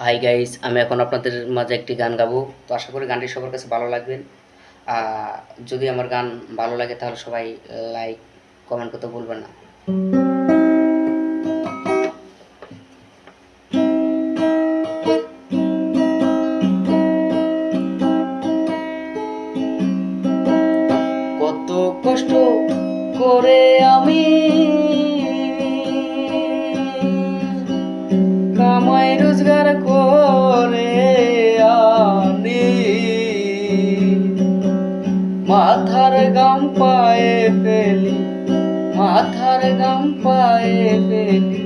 Hi guys, আমি এখন আপনাদের মাঝে একটি গান গাবো। তো আশা করি গানটি সবার কাছে ভালো লাগবে। যদি আমার গান ভালো লাগে তাহলে সবাই লাইক কমেন্ট করতে ভুলবেন না। কত কষ্ট করে আমি কামাই রোজগার করে আনি, মাথার গাম পায়ে ফেলি, মাথার গাম পায়ে ফেলি,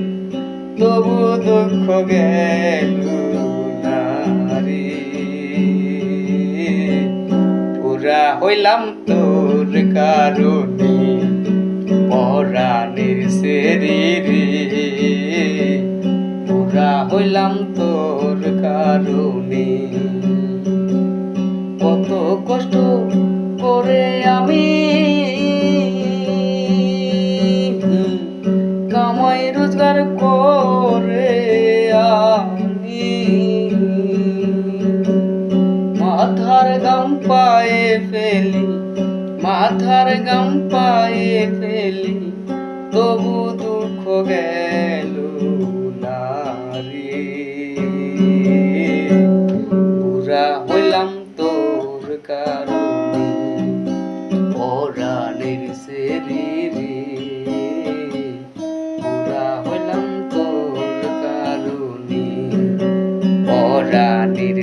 তবু দুঃখ গেল না রে। পুরা হইলাম তোর কারণে পরাণের শরীরে, পুরা হইলাম তোর কারণে। কত কষ্ট করে আমি কামাই রোজগার করে আনি, মাথার গাম পায়ে ফেলি, মাথার গাম পায়ে ফেলি, তবু দুঃখ গেল না রে। বুড়া হইলাম তোর কারণে পরাণের শরীরে, বুড়া হইলাম তোর কারণে পরাণের